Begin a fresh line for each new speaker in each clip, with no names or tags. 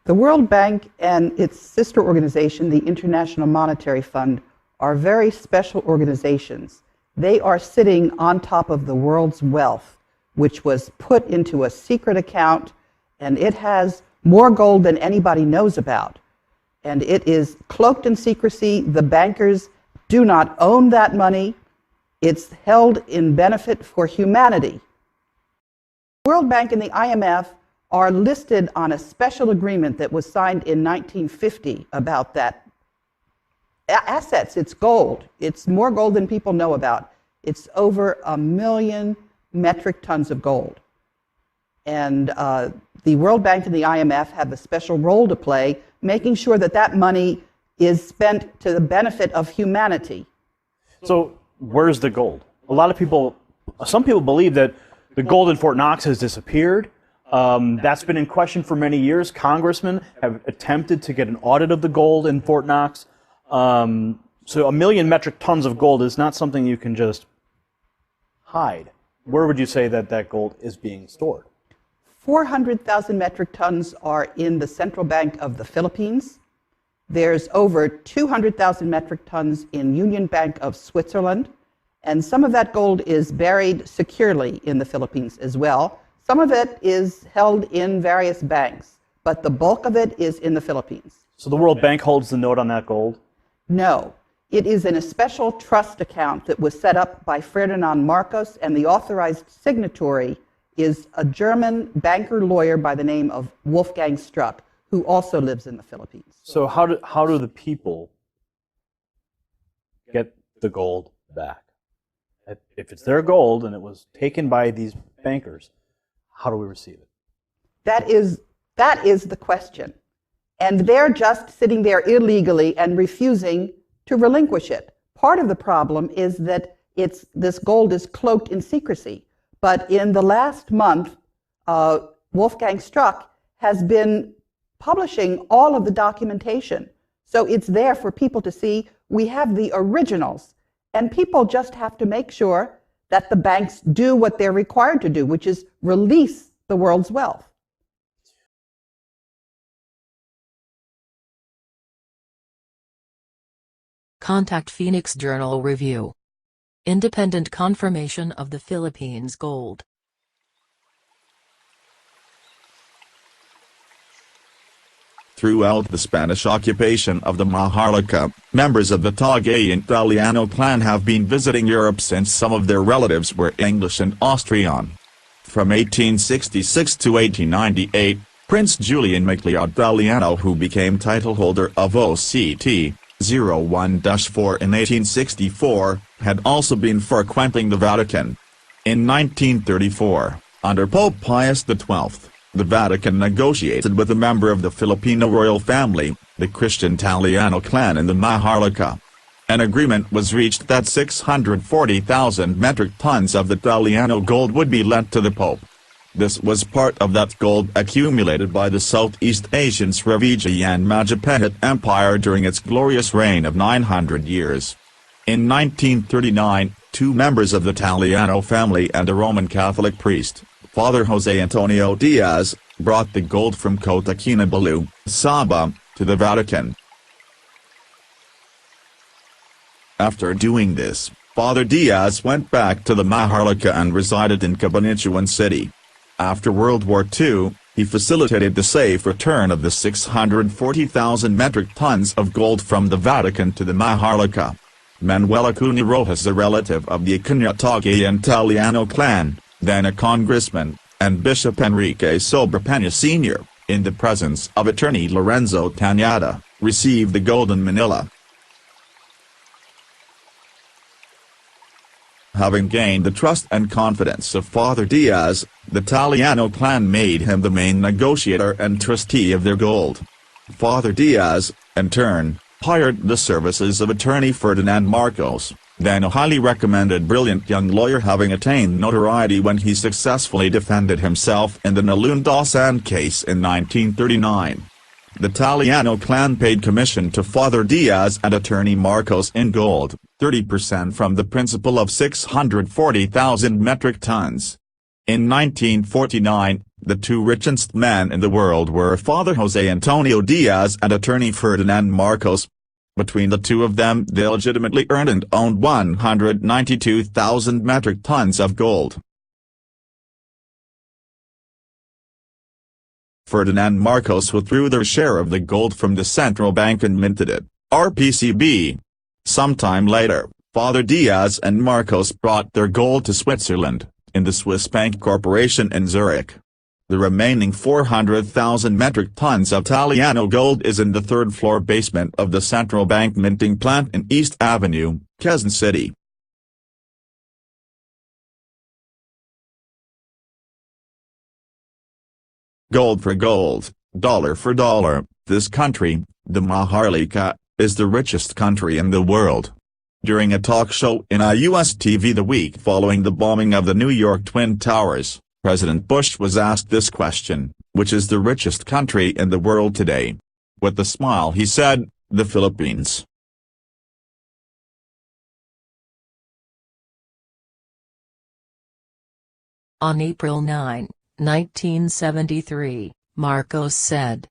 The World Bank and its sister organization, the International Monetary Fund, are very special organizations. They are sitting on top of the world's wealth, which was put into a secret account, and it has more gold than anybody knows about. And it is cloaked in secrecy. The bankers do not own that money. It's held in benefit for humanity. The World Bank and the IMF are listed on a special agreement that was signed in 1950 about that. Assets, it's gold. It's more gold than people know about. It's over 1 million metric tons of gold. And the World Bank and the IMF have a special role to play, making sure that that money is spent to the benefit of humanity.
So where's the gold? Some people believe that the gold in Fort Knox has disappeared. That's been in question for many years. Congressmen have attempted to get an audit of the gold in Fort Knox. So 1 million metric tons of gold is not something you can just hide. Where would you say that that gold is being stored?
400,000 metric tons are in the Central Bank of the Philippines. There's over 200,000 metric tons in Union Bank of Switzerland. And some of that gold is buried securely in the Philippines as well. Some of it is held in various banks, but the bulk of it is in the Philippines.
So the World Bank holds the note on that gold?
No. It is in a special trust account that was set up by Ferdinand Marcos, and the authorized signatory is a German banker lawyer by the name of Wolfgang Struck, who also lives in the Philippines.
So how do the people get the gold back? If it's their gold and it was taken by these bankers, how do we receive it?
That is the question. And they're just sitting there illegally and refusing to relinquish it. Part of the problem is that this gold is cloaked in secrecy. But in the last month, Wolfgang Struck has been publishing all of the documentation. So it's there for people to see. We have the originals. And people just have to make sure that the banks do what they're required to do, which is release the world's wealth.
Contact Phoenix Journal Review. Independent confirmation of the Philippines gold.
Throughout the Spanish occupation of the Maharlika, members of the Tagayan Italiano clan have been visiting Europe since some of their relatives were English and Austrian. From 1866 to 1898, Prince Julian Macleod Italiano, who became titleholder of OCT 01-4 in 1864, had also been frequenting the Vatican. In 1934, under Pope Pius XII, the Vatican negotiated with a member of the Filipino royal family, the Christian Italiano clan in the Maharlika. An agreement was reached that 640,000 metric tons of the Italiano gold would be lent to the Pope. This was part of that gold accumulated by the Southeast Asian Srivijaya and Majapahit Empire during its glorious reign of 900 years. In 1939, two members of the Italiano family and a Roman Catholic priest, Father Jose Antonio Diaz, brought the gold from Kota Kinabalu, Sabah, to the Vatican. After doing this, Father Diaz went back to the Maharlika and resided in Cabanatuan City. After World War II, he facilitated the safe return of the 640,000 metric tons of gold from the Vatican to the Maharlika. Manuel Acuña Rojas, a relative of the Acuña Tagayan Italiano clan, then a congressman, and Bishop Enrique Sobrepeña Sr., in the presence of attorney Lorenzo Tañada, received the gold in Manila. Having gained the trust and confidence of Father Diaz, the Italiano clan made him the main negotiator and trustee of their gold. Father Diaz, in turn, hired the services of attorney Ferdinand Marcos, then a highly recommended brilliant young lawyer, having attained notoriety when he successfully defended himself in the Nalundasan case in 1939. The Italiano clan paid commission to Father Diaz and attorney Marcos in gold, 30% from the principal of 640,000 metric tons. In 1949, The two richest men in the world were Father Jose Antonio Diaz and attorney Ferdinand Marcos. Between the two of them they legitimately earned and owned 192,000 metric tons of gold. Ferdinand Marcos withdrew their share of the gold from the central bank and minted it, RPCB. Sometime later, Father Diaz and Marcos brought their gold to Switzerland, in the Swiss Bank Corporation in Zurich. The remaining 400,000 metric tons of Italiano gold is in the third-floor basement of the central bank minting plant in East Avenue, Quezon City. Gold for gold, dollar for dollar, this country, the Maharlika, is the richest country in the world. During a talk show in a U.S. TV the week following the bombing of the New York Twin Towers, President Bush was asked this question, which is the richest country in the world today? With a smile he said, the Philippines.
On April 9, 1973, Marcos said,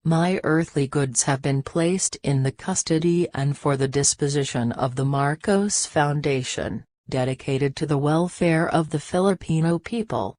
"My earthly goods have been placed in the custody and for the disposition of the Marcos Foundation, dedicated to the welfare of the Filipino people.